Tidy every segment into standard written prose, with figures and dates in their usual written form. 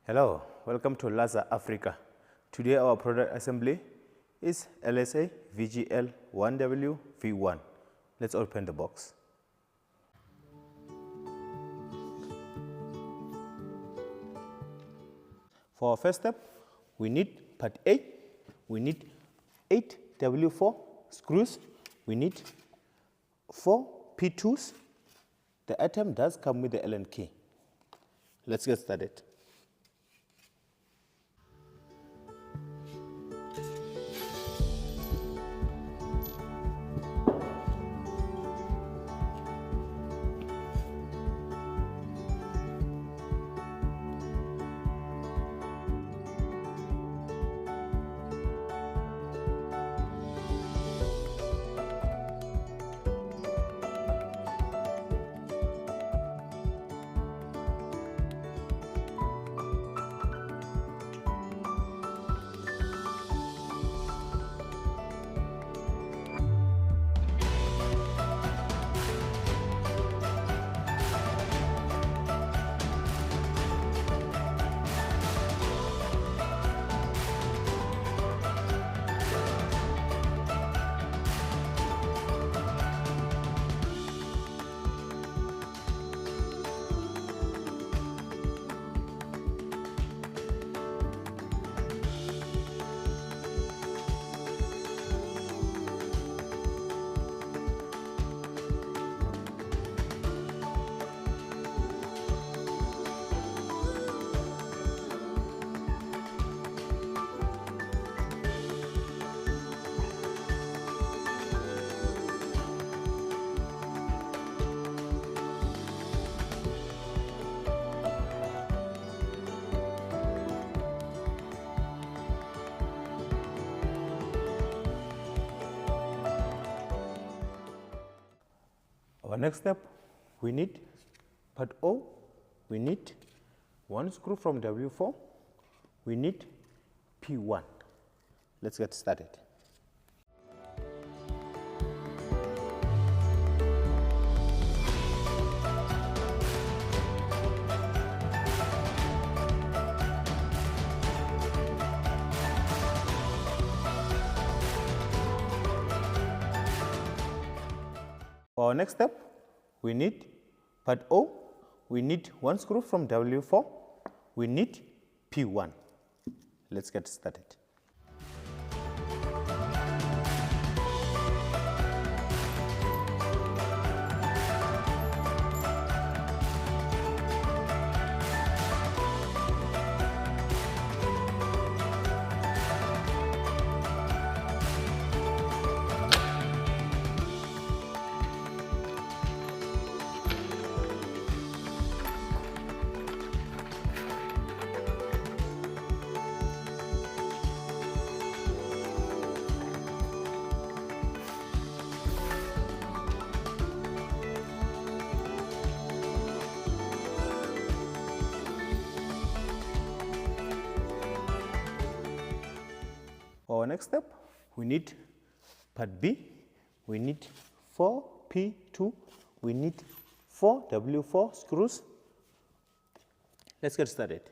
Hello, welcome to lasa.africa. Today our product assembly is LSA VGL 1W V1. Let's open the box. For our first step, we need part A. We need 8 W4 screws. We need 4 P2s. The item does come with the Allen key. Let's get started. Our next step, we need part O, we need 1 screw from W4, we need P1. Let's get started. For our next step, we need part O, we need 1 screw from W4, we need P1. Let's get started. For our next step, we need part B, we need 4 P2, we need 4 W4 screws. Let's get started.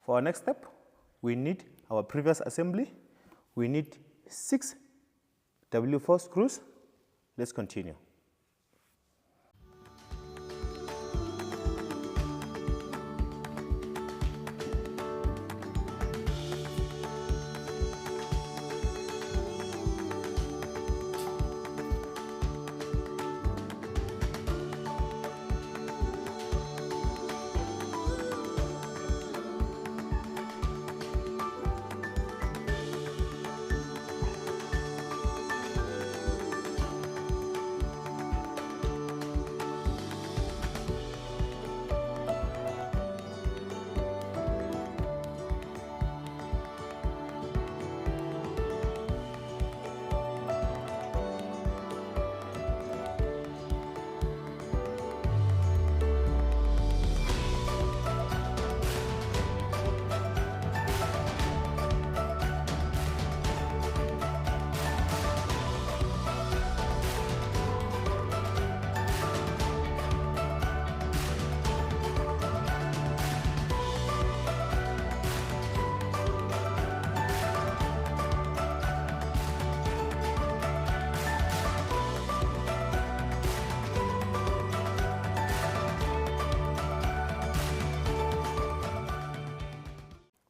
For our next step, we need our previous assembly. We need 6 W4 screws. Let's continue.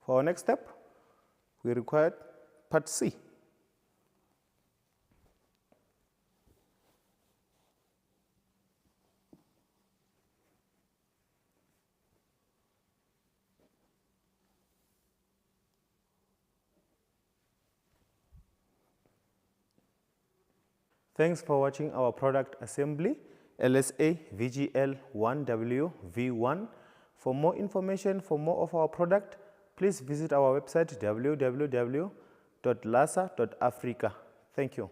For our next step, we require part C. Thanks for watching our product assembly, LSA VGL 1W V1. For more information, for more of our product, please visit our website www.lasa.africa. Thank you.